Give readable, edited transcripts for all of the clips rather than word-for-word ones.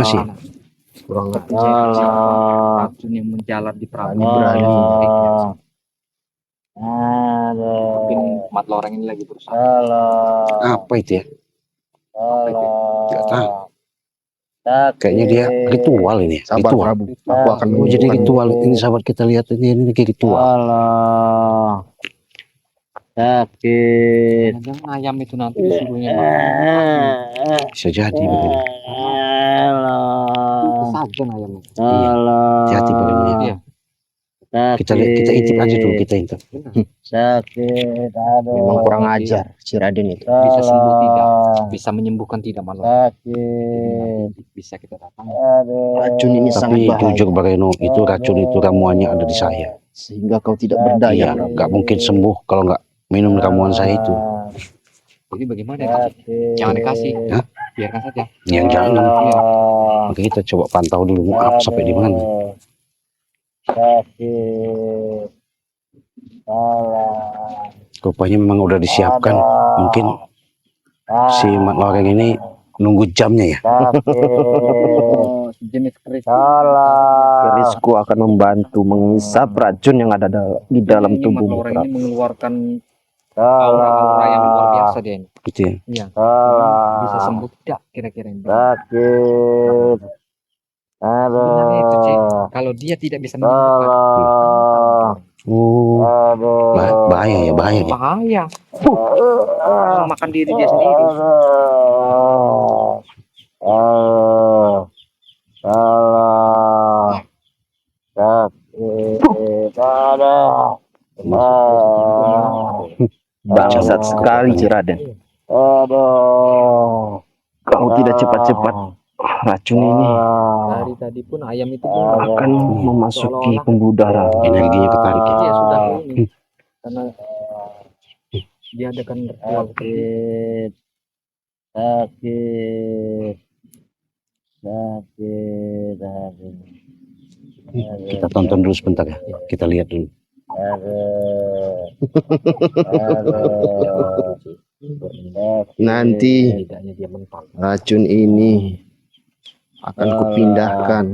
Masih. Kurang racun yang menjalar di Prabu. mungkin Mat Loreng ini lagi berusaha. Apa itu ya? Nggak tahu. Kayaknya dia ritual ini. Sabar Ritual. Prabu, aku akan Oh, jadi ritual ini sahabat kita lihat ini ritual. Sakit. Jangan ayam itu nanti disuruhnya Bisa jadi begini. saja ayamnya. Hati-hati bagaimana. Iya. Kita intip aja dulu, kita intip. Sakit, aduh. Memang kurang ajar si Raden itu. Bisa sembuh tidak? Bisa menyembuhkan tidak malam? Sakit, Bisa kita datang. aduh. Racun ini sangat Tapi bahaya, jujur Bareno, itu racun itu ramuannya ada di saya. sehingga kau tidak berdaya. Iya, nggak mungkin sembuh kalau nggak minum ramuan saya itu. Jadi bagaimana ya? Jangan dikasih. Hah? Biarkan saja. Yang jangan. Maka kita coba pantau dulu apa sampai di mana. Sakit, Rupanya memang udah disiapkan. Mungkin si Mat Loreng ini nunggu jamnya ya. Jenis keris. Kerisku akan membantu mengisap racun yang ada di dalam Mat tubuhmu. Loreng ini mengeluarkan aura-aura yang luar biasa dia ini. Gitu ya. Iya. Bisa sembuh tidak kira-kira ini? sakit, Sebenarnya itu, Cik. Kalau dia tidak bisa menyembuhkan, Oh, aduh, bahaya ya. bahaya. Makan diri dia sendiri. Bangsat sekali si Raden. Kau tidak cepat-cepat, racun ini Dari tadi pun ayam itu akan memasuki pembuluh darah. Energinya ketarik ya. dia sudah ini. Karena dia adakan ritual. Kita tonton dulu sebentar ya. Kita lihat dulu. Nanti Tidaknya dia mental. racun ini akan kupindahkan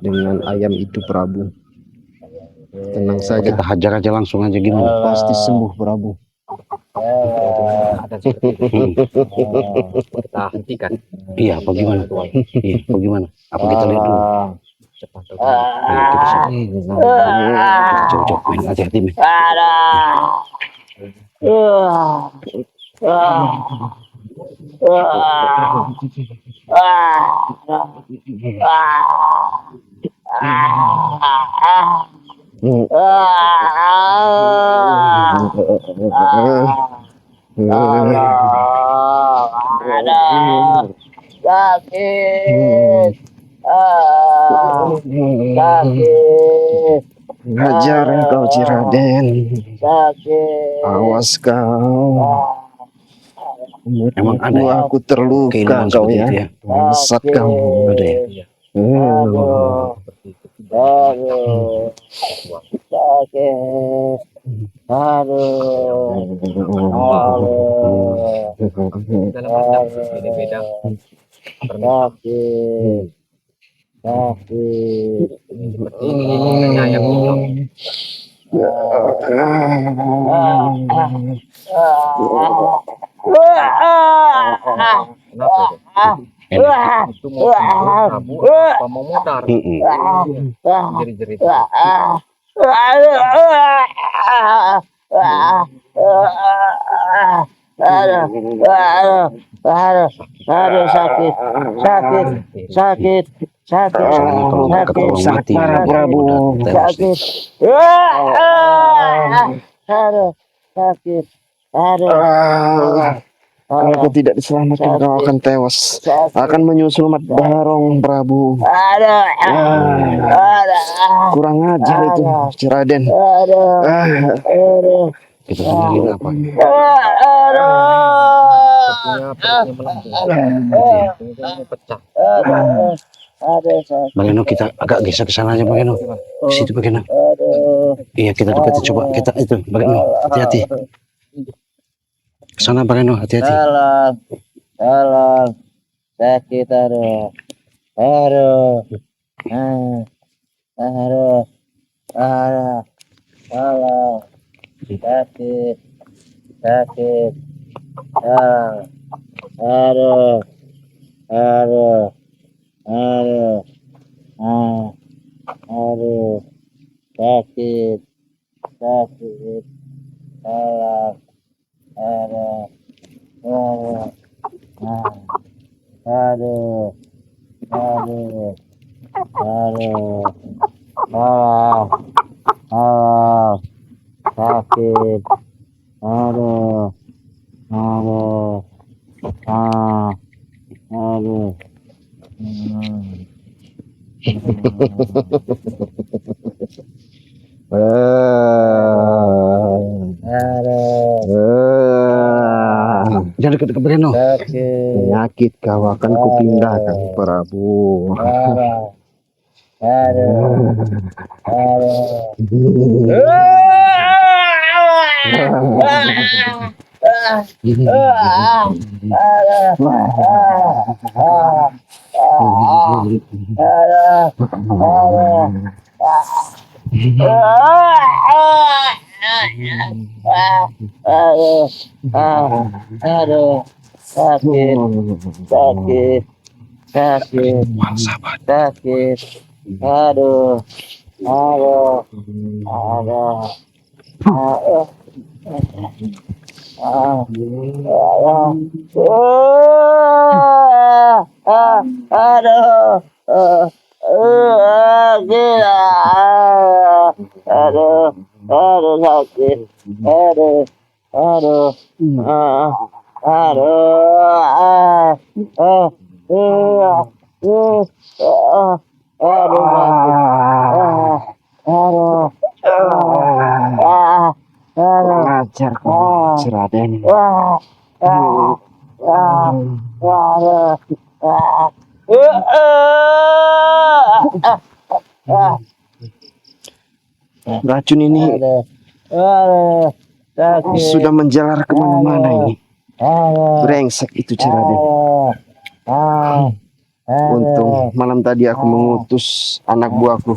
dengan ayam itu, Prabu. Tenang saja, Kita hajar aja langsung aja gimana. pasti sembuh, Prabu. Ada seperti itu. Kita hentikan. Iya, apa gimana? Iya, apa gimana? Apa kita lihat dulu? Cepat. Iya, kita coba main hati-hati men. Hajar kau, si Raden. Awas kau. Emang ada ya? Aku terluka Keilmuan kau seperti ya. itu ya. Bangsat kamu. Ada ya. Dalam macam beda-beda. Seperti ini ayam hitam. Kenapa itu mau Prabu apa mau modar? Jerit-jerit. Sakit, Kalau nggak ketolong mati. Parah, Prabu. sakit, sakit, Kalau kau tidak diselamatkan, kau akan tewas. Akan menyusul Mat Barong, Prabu. Kurang ajar itu, si Raden. Kita sendiri apa? Perutnya melambung. Perutnya pecah. Bageno, kita agak geser ke sana aja Bageno. Ke situ Bageno. Iya, kita dekati coba kita itu Bageno. Hati-hati. Ke sana Bageno, hati-hati. Salam. sakit, aduh, aduh, aduh, aduh, aduh, sakit, sakit, aduh, aduh, aduh, aduh, aduh, sakit, sakit, aduh, aduh, aduh, aduh, aduh, aduh, aduh, aduh, sakit, aduh, aduh, aduh, aduh, Jangan dekat-dekat begini. sakit, Penyakit kau akan kupindahkan, Prabu. aduh, aduh, aduh. Aduh, sakit, sakit, sakit, sakit. Aduh, aduh, aduh, aduh. Aduh, aduh, aduh sakit, aduh, aduh, aduh sakit, aduh, Kurang ajar kau, si Raden. Racun ini sudah menjalar kemana-mana ini. Brengsek itu si Raden. Untung malam tadi aku mengutus anak buahku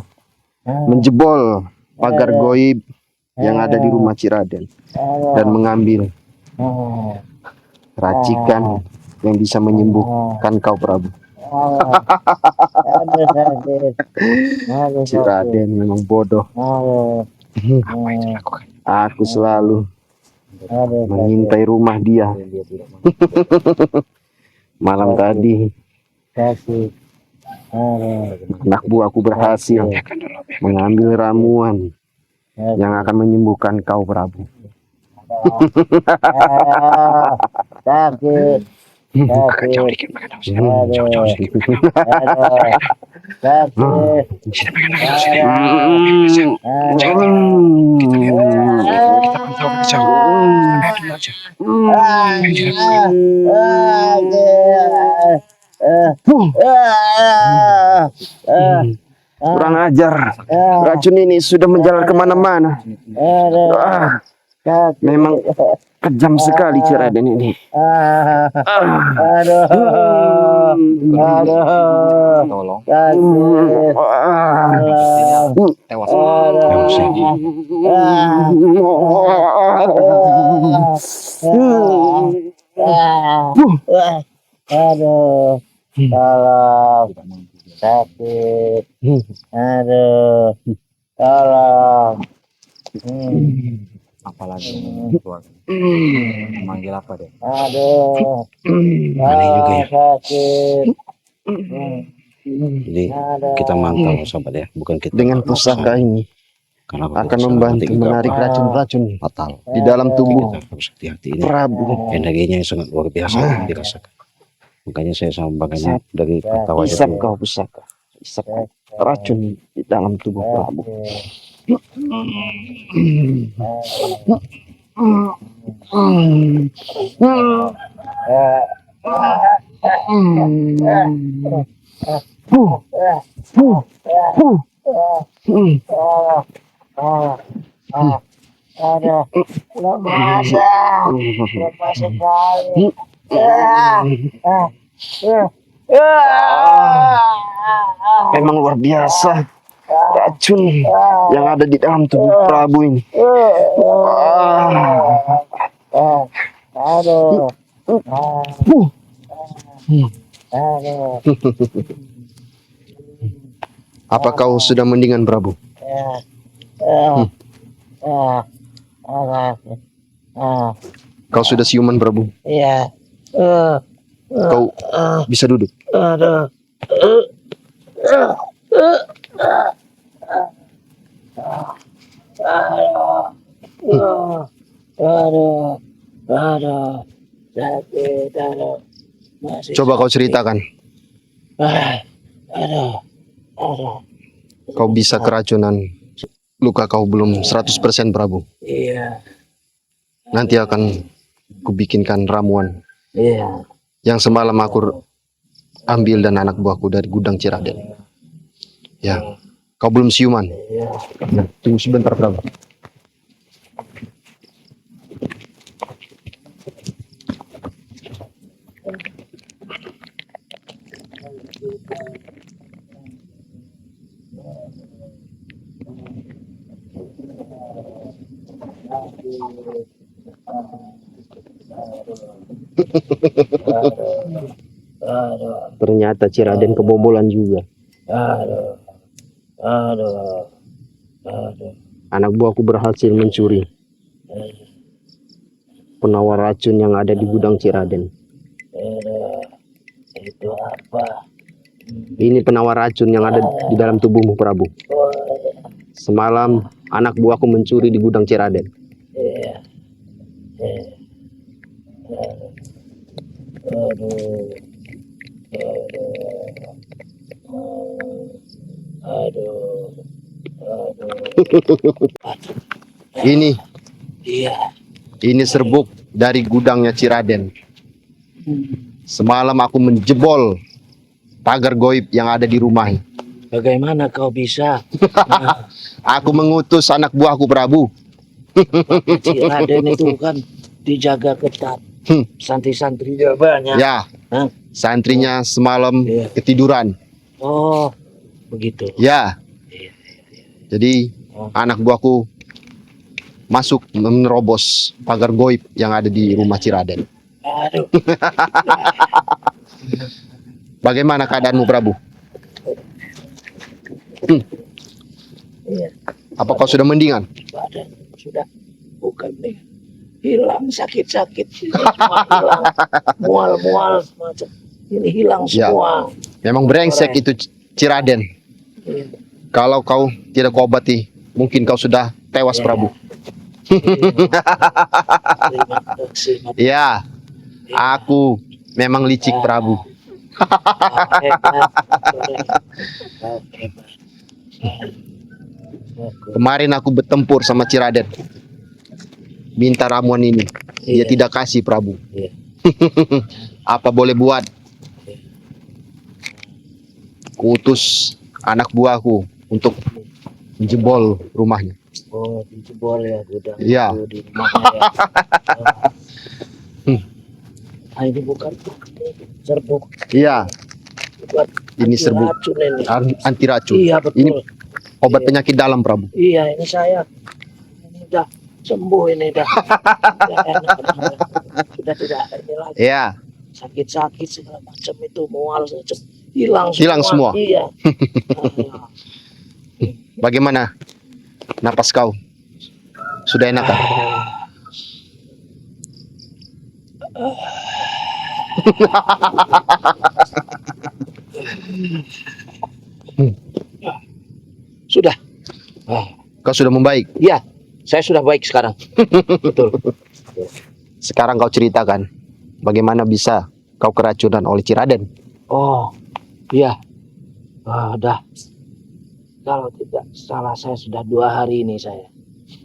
menjebol pagar goib yang ada di rumah Ciraden dan mengambil racikan yang bisa menyembuhkan kau, Prabu. Ciraden memang bodoh. Apa itu lakukan? Aku selalu mengintai rumah dia. Malam tadi anak buahku berhasil mengambil ramuan yang akan menyembuhkan kau, Prabu. Sakit, Agak jauh dikit, makan daun sini. Jauh sedikit, makan daun. sakit. Sini, makan daun sini. Kita pantau ke jauh. Kita dulu aja. Kurang ajar. Racun ini sudah menjalar kemana-mana. Memang kejam sekali Ciraden ini. Tolong. Tewas. Aduh, tolong, sakit, aduh, tolong. Apalagi keluarga. Memanggil apa deh? Aduh, Aneh juga ya. sakit. Jadi kita mantau sahabat ya, bukan kita Dengan pusaka ini karena akan membantu menarik racun-racun fatal di dalam tubuh kita harus hati-hati. Ini Prabu. energinya sangat luar biasa dirasakan. Makanya saya sampaikan dari pertawa Isap kau pusaka, isap racun di dalam tubuh Prabu. Aduh, lemas sekali. Memang luar biasa racun yang ada di dalam tubuh Prabu ini. Aduh. Apa kau sudah mendingan, Prabu? Kau sudah siuman, Prabu? Iya. Kau bisa duduk. Aduh. Aduh. Aduh. Sakit. Aduh. Masih Coba kau sakit. ceritakan. Aduh. Aduh. Kau bisa keracunan. Luka kau belum 100%, Prabu. Iya. Nanti akan kubikinkan ramuan Iya. yang semalam aku ambil dan anak buahku dari gudang Ciraden. Ya, kau belum siuman. Iya. Nah, tunggu sebentar, Prabu. Aduh. Ternyata Ciraden kebobolan juga. Aduh. Aduh. Aduh. Anak buahku berhasil mencuri penawar racun yang ada di gudang Ciraden. Aduh. Itu apa? Ini penawar racun yang ada di dalam tubuhmu, Prabu. Semalam anak buahku mencuri di gudang Ciraden. Iya. Aduh. Aduh. Ini Iya. serbuk dari gudangnya Ciraden. Semalam aku menjebol pagar goib yang ada di rumah. Bagaimana kau bisa? Aku mengutus anak buahku, Prabu. Ciraden itu kan dijaga ketat. Santri-santrinya banyak. Ya, Hah? santrinya semalam Iya. ketiduran. Oh, begitu. Ya, Iya. jadi anak buahku masuk menerobos pagar goib yang ada di rumah Ciraden. Aduh. Bagaimana keadaanmu, Prabu? Iya. Apa kau sudah mendingan? Badan sudah bukan nih. Hilang sakit-sakit. Semua hilang. Mual-mual semacam. Ini hilang Ya. semua. Memang brengsek itu Ciraden. Iya. Kalau kau tidak kau obati, mungkin kau sudah tewas, Ya. Prabu. Terima kasih. Ya, aku memang licik, Prabu. Hebat. Hebat. Kemarin aku bertempur sama Ciraden. Minta ramuan ini. Dia Iya. tidak kasih, Prabu. Iya. Apa boleh buat? Kuutus anak buahku untuk menjebol rumahnya. Oh, dijebol ya gudang Iya. itu di rumahnya ya. Ah, ini bukan serbuk Iya, buat ini serbuk racun ini. anti racun. Iya betul. Ini obat Iya. penyakit dalam, Prabu. Iya, ini saya. Ini udah sembuh ini dah. Udah enak, sudah tidak ini lagi. Iya, Sakit-sakit segala macam itu mual saja. Hilang semua. Hilang semua. Iya. bagaimana napas kau? Sudah enak kan? Sudah. Kau sudah membaik. Iya, saya sudah baik sekarang. Betul. Sekarang kau ceritakan bagaimana bisa kau keracunan oleh Ciraden. Oh, iya. Dah. Kalau tidak salah saya sudah 2 hari ini saya.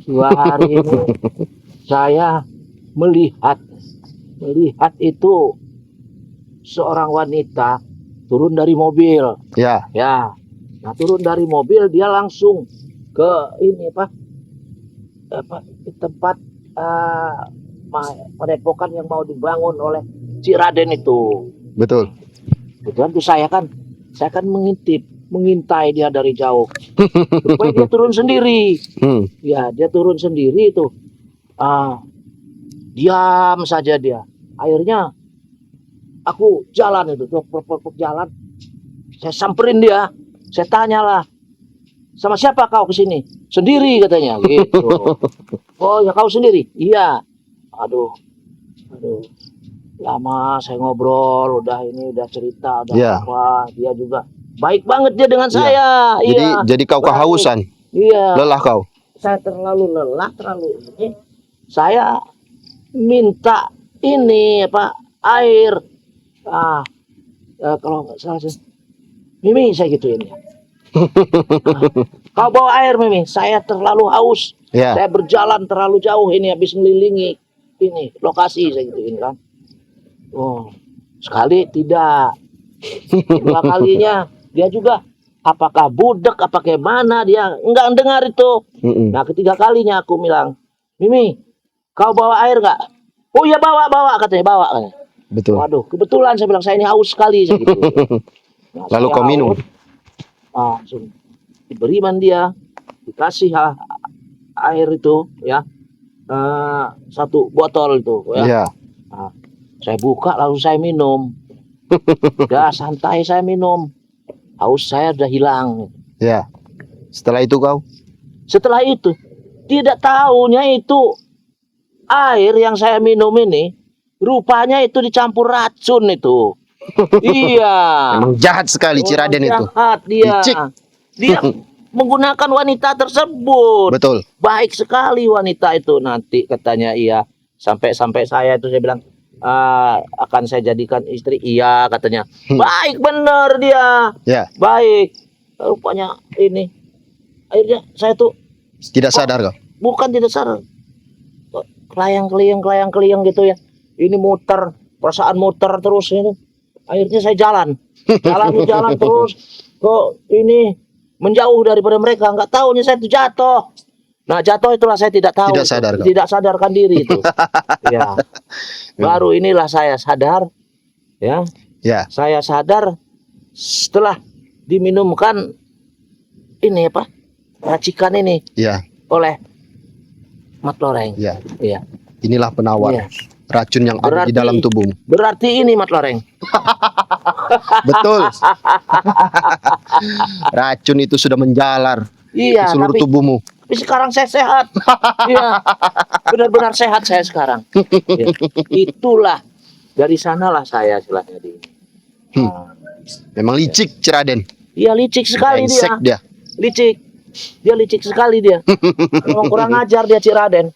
2 hari ini saya melihat itu seorang wanita turun dari mobil. Ya, Ya. Nah, turun dari mobil dia langsung ke ini apa di tempat padepokan yang mau dibangun oleh Ciraden itu. betul. Kebetulan tuh saya kan mengintai dia dari jauh. Rupanya dia turun sendiri. Ya, dia turun sendiri itu. Diam saja dia. Akhirnya aku jalan itu, jalan. Saya samperin dia. Saya tanyalah, sama siapa kau kesini? Sendiri katanya, gitu. Oh ya kau sendiri? Iya. Aduh. Lama saya ngobrol, udah cerita, apa. Dia juga baik banget dia dengan saya. Iya. Jadi kau kehausan. Iya. Lelah kau. Saya terlalu lelah, ini. Saya minta ini air. Kalau nggak salah Mimi saya gituin ya. Kau bawa air Mimi, saya terlalu haus. Saya berjalan terlalu jauh ini habis melilingi ini lokasi saya gituin kan. Oh, sekali tidak. Dua kalinya dia juga apakah budak apakah mana dia enggak dengar itu. Nah, ketiga kalinya aku bilang, "Mimi, kau bawa air enggak?" "Oh iya bawa katanya, bawa katanya. Betul. Waduh, kebetulan saya bilang saya ini haus sekali saya gitu. Nah, lalu kau minum. Langsung diberi dia, dikasih air itu ya, 1 botol itu ya. Nah, saya buka lalu saya minum. Udah santai saya minum, haus saya udah hilang. Ya. Setelah itu Setelah itu tidak tahunya itu air yang saya minum ini rupanya itu dicampur racun itu. Iya. Emang jahat sekali Ciraden itu. Jahat dia. Licik. Dia menggunakan wanita tersebut. Betul. Baik sekali wanita itu nanti katanya iya. Sampai saya itu saya bilang akan saya jadikan istri. Iya katanya. Baik benar dia. Ya. Baik. Rupanya ini. Akhirnya saya tuh tidak sadar kau. Bukan tidak sadar. Kelayang gitu ya. Ini muter, perasaan muter terus ini. Akhirnya saya jalan terus kok ini menjauh daripada mereka. Nggak tahunya saya itu jatuh. Nah jatuh itulah saya tidak tahu. Tidak sadarkan diri itu. Ya. Baru inilah saya sadar. Ya. Saya sadar setelah diminumkan ini racikan ini. Oleh Mat Loreng. Iya. Inilah penawar racun yang ada di dalam tubuhmu. Berarti ini Mat Loreng. Betul. Racun itu sudah menjalar ke seluruh tubuhmu. Tapi sekarang saya sehat. Iya. Benar-benar sehat saya sekarang. Ya. Itulah dari sanalah saya istilahnya di. Memang licik Ciraden. Iya licik sekali dia. Licik. Dia licik sekali dia. Memang kurang ajar dia Ciraden.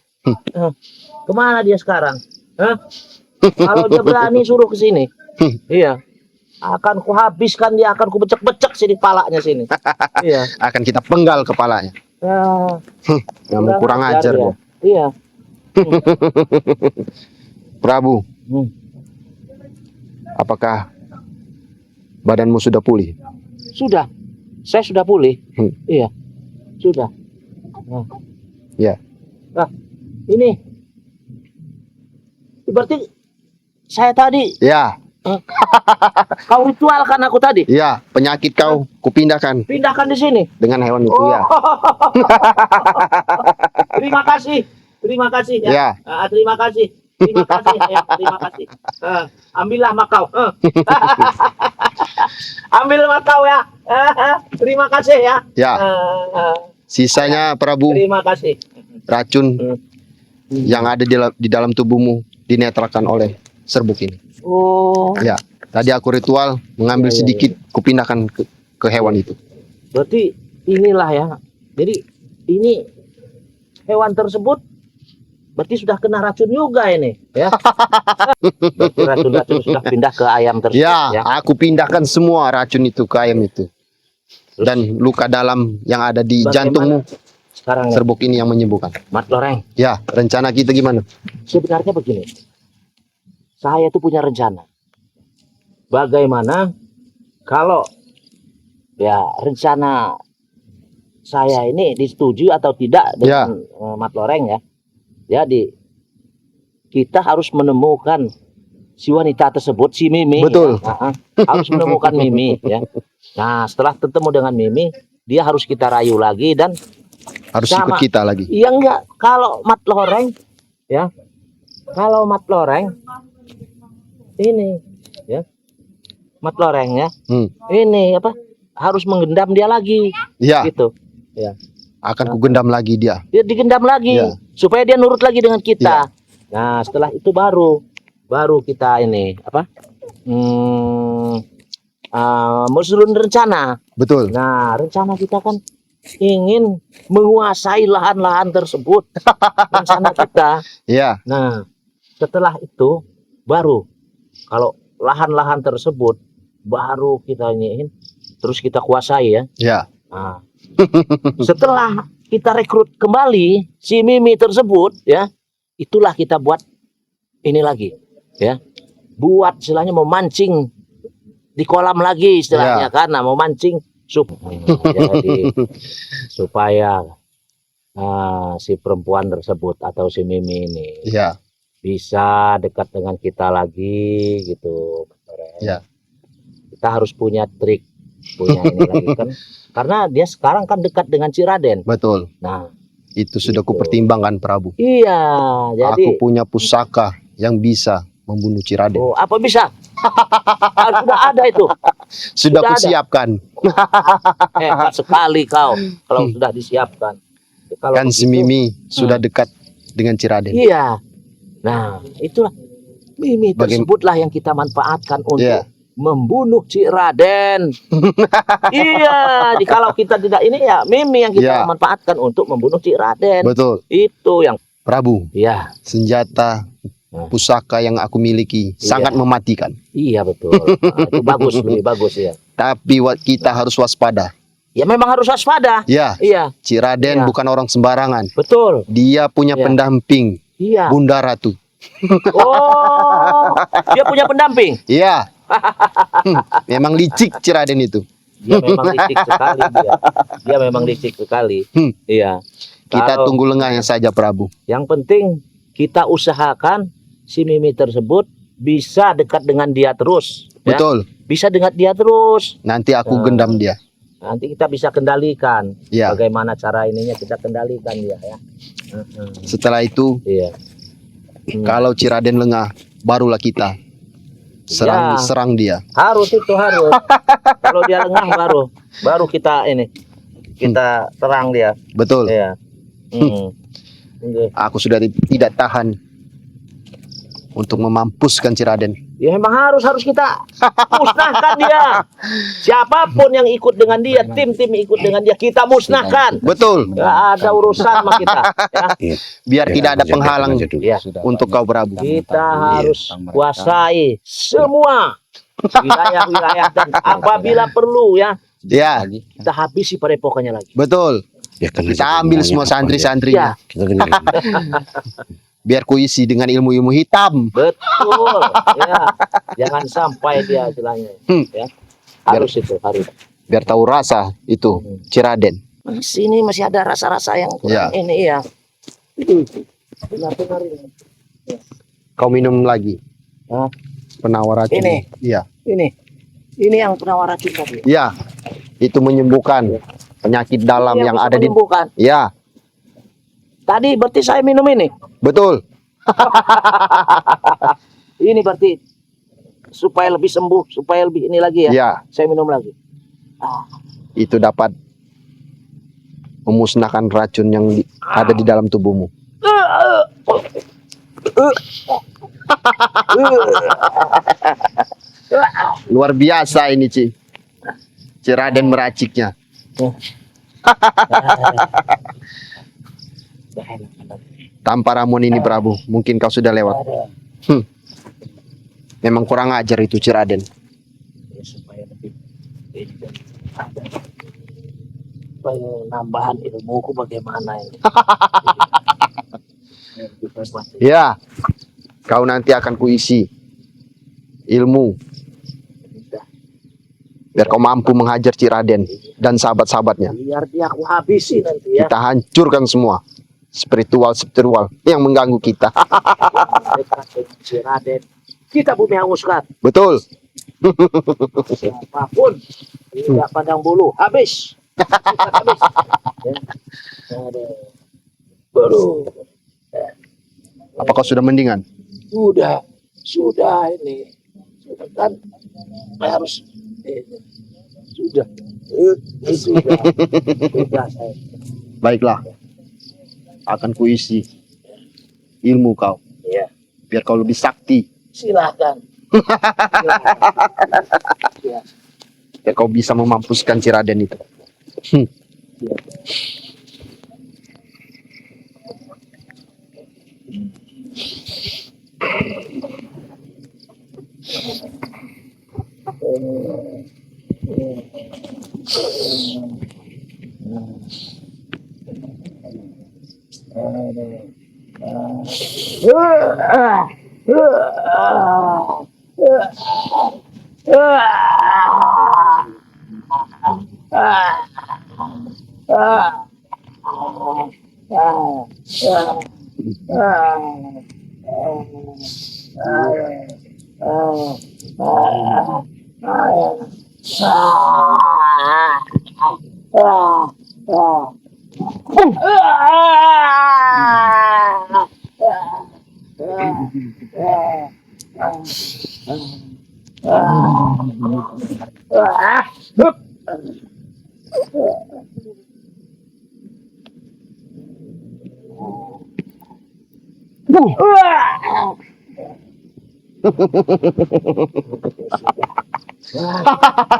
Kemana dia sekarang? Kalau dia berani suruh ke sini, iya, akan kuhabiskan dia, akan kubecek-becek sini kepalanya sini. Iya. Akan kita penggal kepalanya. Memang kurang ajar dia. Iya. Prabu, apakah badanmu sudah pulih? Sudah, saya sudah pulih. Iya, sudah. Ya. Nah, ini berarti saya tadi. Ya. Kau ritualkan aku tadi. Iya, penyakit kau kupindahkan. Pindahkan di sini dengan hewan itu ya. Terima kasih ya. Terima kasih ya. Terima kasih. Ambillah makau. Ambil makau ya. Terima kasih ya. Ya. Sisanya Prabu. Terima kasih. Racun yang ada di dalam tubuhmu dinetralkan oleh serbuk ini. Oh. Ya, tadi aku ritual mengambil sedikit, kupindahkan ke hewan itu. Berarti inilah ya. Jadi ini hewan tersebut berarti sudah kena racun juga ini, ya. Berarti racun sudah pindah ke ayam tersebut. Ya, aku pindahkan semua racun itu ke ayam itu. Dan luka dalam yang ada di jantungmu. Sekarang serbuk ini yang menyembuhkan. Mat Loreng. Ya, rencana kita gimana? Sebenarnya begini. Saya tuh punya rencana. Bagaimana kalau ya rencana saya ini disetujui atau tidak dengan Mat Loreng ya. Jadi kita harus menemukan si wanita tersebut, si Mimi. Betul. Ya. Harus menemukan Mimi ya. Nah, setelah ketemu dengan Mimi, dia harus kita rayu lagi dan Harus sama. ikut kita lagi. iya enggak, kalau mat loreng ya. Kalau mat loreng ini ya. Mat loreng ya. Ini apa? Harus menggendam dia lagi Ya, gitu. Ya. akan kugendam lagi dia. Dia digendam lagi Ya. supaya dia nurut lagi dengan kita. Nah, setelah itu baru kita ini apa? Menyusun rencana. Betul. Nah, rencana kita kan ingin menguasai lahan-lahan tersebut. Rencana kita. Ya, Nah, setelah itu baru kalau lahan-lahan tersebut baru kita iniin, terus kita kuasai ya. ya, Nah, setelah kita rekrut kembali si Mimi tersebut ya, itulah kita buat ini lagi ya. Buat istilahnya memancing di kolam lagi istilahnya karena memancing jadi supaya si perempuan tersebut atau si Mimi ini ya, bisa dekat dengan kita lagi gitu. Ya. Kita harus punya trik, punya ini lagi kan. Karena dia sekarang kan dekat dengan Ciraden. betul. Nah, Itu sudah Gitu. kupertimbangkan Prabu. iya, jadi Aku punya pusaka yang bisa membunuh Ciraden. oh, apa bisa? Sudah ada itu. Sudah sudah ada. kusiapkan. Hebat sekali kau kalau sudah disiapkan. Kalau Kan si begitu, Mimi sudah dekat dengan Ciraden. iya. Nah, itulah Mimi tersebutlah yang kita manfaatkan untuk Iya. membunuh Ciraden. Iya, kalau kita tidak ini ya Mimi yang kita Iya. manfaatkan untuk membunuh Ciraden. Betul. Itu yang Prabu, ya, senjata pusaka yang aku miliki sangat mematikan. iya betul. Nah, itu bagus, lebih bagus ya. Tapi kita harus waspada. Ya memang harus waspada. Ya, Iya, Ciraden Iya. bukan orang sembarangan. betul. Dia punya Iya. pendamping, Iya. Bunda Ratu. Oh, dia punya pendamping. Iya. Memang licik Ciraden itu. Dia memang licik sekali dia. Dia memang licik sekali. Iya. Kita Kalau- tunggu lengahnya saja, Prabu. Yang penting kita usahakan si Mimi tersebut bisa dekat dengan dia terus. Ya. Betul. Bisa dekat dia terus. Nanti aku gendam dia. Nanti kita bisa kendalikan. Ya. Bagaimana cara ininya kita kendalikan dia ya. Setelah itu, Iya. kalau Ciraden lengah, barulah kita Ya. serang dia. Harus itu harus. Kalau dia lengah baru kita ini. Kita terang dia. Betul. Iya. Oke. Aku sudah tidak tahan untuk memampuskan Ciraden. Ya memang harus kita musnahkan dia. Siapapun yang ikut dengan dia, tim-tim ikut dengan dia, kita musnahkan. Betul. Gak ada urusan sama kita. Ya. Iya. Biar tidak ada penghalang Ya. untuk kau, Prabu. Kita harus kuasai semua wilayah-wilayah dan apabila perlu ya Ya, kita habisi padepokannya lagi. betul. Ya, karena Kita jadi ambil maunya semua apa, santri-santrinya. Ya. Kita dengerin. Biar kuisi dengan ilmu-ilmu hitam. Betul. Ya. Jangan sampai dia istilahnya. Ya. Harus itu harus. Biar tahu rasa itu Ciraden. Sini masih ada rasa-rasa yang kurang Ya. ini ya. Benar-benar ini. Kau minum lagi. Hah? Penawar racun. Ini? Iya. Ini yang penawar racun tadi. Iya. Itu menyembuhkan penyakit dalam Ini yang bisa ada di. menyembuhkan. Ya, Tadi berarti saya minum ini. betul. Ini berarti supaya lebih sembuh, supaya lebih ini lagi ya. Ya, Saya minum lagi. itu dapat memusnahkan racun yang ada di dalam tubuhmu. Luar biasa ini, Ci. Ciraden meraciknya. Tanpa ramuan ini, Prabu, mungkin kau sudah lewat. Memang kurang ajar itu Ciraden. Ya, supaya lebih supaya nambahan ilmuku bagaimana ini. Ya, kau nanti akan kuisi ilmu biar kau mampu menghajar Ciraden dan sahabat-sahabatnya. Biar dia aku habisi nanti ya. Kita hancurkan semua spiritual yang mengganggu kita. Dekat dengan Ciraden kita bumi hanguskan. Betul. Siapapun tidak pandang bulu, habis. Sikat habis. Ya. Aduh. Apakah sudah mendingan? Sudah ini. Sudah kan harus sudah. Sudah saya. Baiklah. Akan kuisi ilmu kau. Ya, Biar kau lebih sakti. silakan. Ya. Biar kau bisa memampuskan si Raden itu.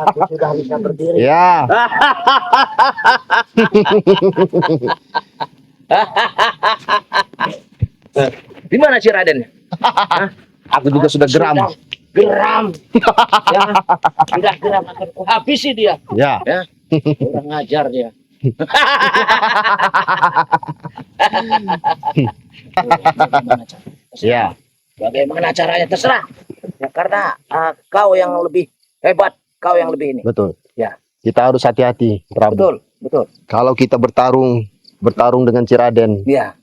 Aku sudah bisa berdiri. Ya. Di mana si Raden? Aku juga sudah geram. Geram. Ya, sudah geram akan kuhabisi dia. Ya. Ya, kurang ngajar dia. Ya. Bagaimana caranya terserah. Ya, karena kau yang lebih hebat, kau yang lebih ini. Betul. Ya. Kita harus hati-hati, Prabu. Betul, betul. Kalau kita bertarung dengan si Raden, Ya.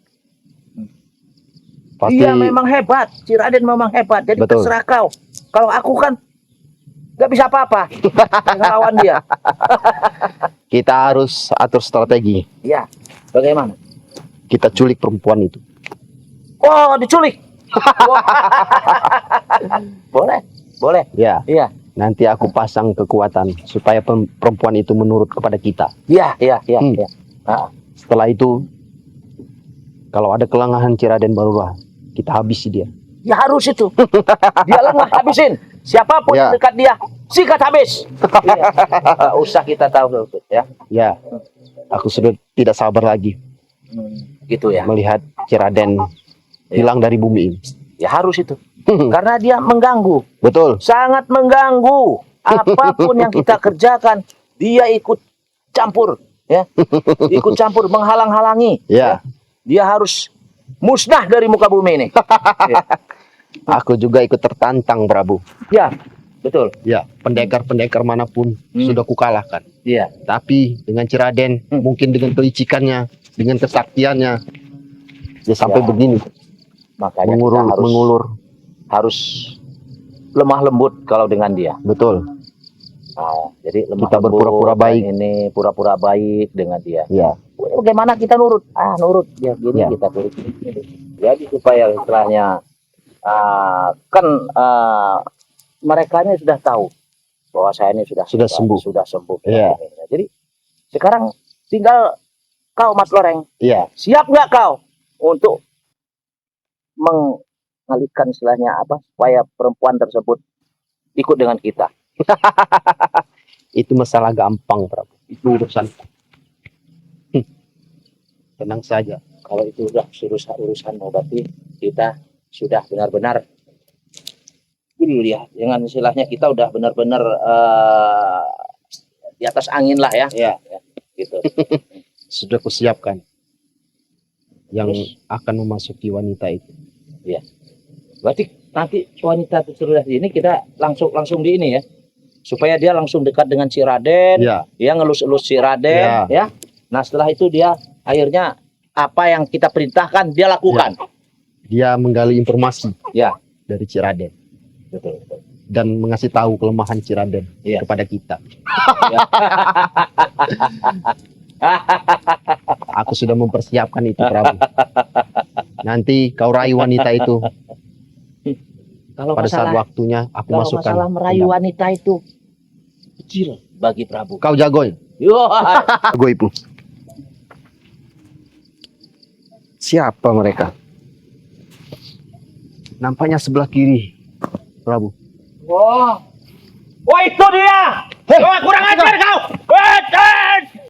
pasti Dia memang hebat, si Raden memang hebat. Jadi Betul. terserah kau. Kalau aku kan nggak bisa apa-apa dengan lawan dia. kita harus atur strategi. Ya, bagaimana? Kita culik perempuan itu. Oh, diculik. Wah. Boleh, boleh. Ya. Iya, Nanti aku pasang kekuatan supaya perempuan itu menurut kepada kita. iya, iya, iya. Hmm. Iya. Ah, Setelah itu, kalau ada kelengahan si Raden barulah kita habisi dia. ya harus itu. Dia lengah, habisin. Siapapun Ya. yang dekat dia, sikat habis. Iya. Nggak usah kita tahu ya. Ya, aku sudah tidak sabar lagi Gitu ya. melihat si Raden hilang dari bumi ini. Ya harus itu. Karena dia mengganggu. Betul. Sangat mengganggu. Apapun yang kita kerjakan, dia ikut campur, ya. Ikut campur, menghalang-halangi. Ya, Dia harus musnah dari muka bumi ini. Ya, aku juga ikut tertantang, Prabu. ya, betul. Ya, pendekar-pendekar manapun sudah kukalahkan. Iya. Tapi dengan si Raden, mungkin dengan kelicikannya, dengan kesaktiannya, dia sampai Ya. begini, Makanya kita harus lemah lembut kalau dengan dia. betul. Nah, jadi lemah Kita lembut, berpura-pura baik. Ini pura-pura baik dengan dia. Ya, Bagaimana kita nurut? Nurut ya gini Ya. kita turut. Jadi supaya istilahnya mereka ini sudah tahu bahwa saya ini sudah sembuh. Sudah sembuh. Iya. Jadi sekarang tinggal kau, Mas Loreng, iya, siap nggak kau untuk mengalihkan istilahnya apa supaya perempuan tersebut ikut dengan kita? itu masalah gampang, Prabu. Itu urusan. Tenang saja. Kalau itu udah urusan berarti kita sudah benar-benar ini ya, dengan istilahnya kita udah benar-benar di atas angin lah ya. Ya, Gitu. sudah kusiapkan yang akan memasuki wanita itu. Berarti nanti wanita tersebut ini kita langsung di ini ya, supaya dia langsung dekat dengan si Raden, Ya, dia ngelus-elus si Raden, ya. Nah setelah itu dia akhirnya apa yang kita perintahkan dia lakukan. dia menggali informasi Ya. dari si Raden. Betul. dan mengasih tahu kelemahan Ciraden Iya. kepada kita. Aku sudah mempersiapkan itu, Prabu. Nanti kau rayu wanita itu Kalau pada saat masalah waktunya aku kalau masukkan. masalah merayu ke dalam. wanita itu kecil bagi Prabu. Kau jagoy. Yo, Jagoy pu. Siapa mereka? Nampaknya sebelah kiri, Prabu. wah, itu dia. Wah, kurang ajar kau.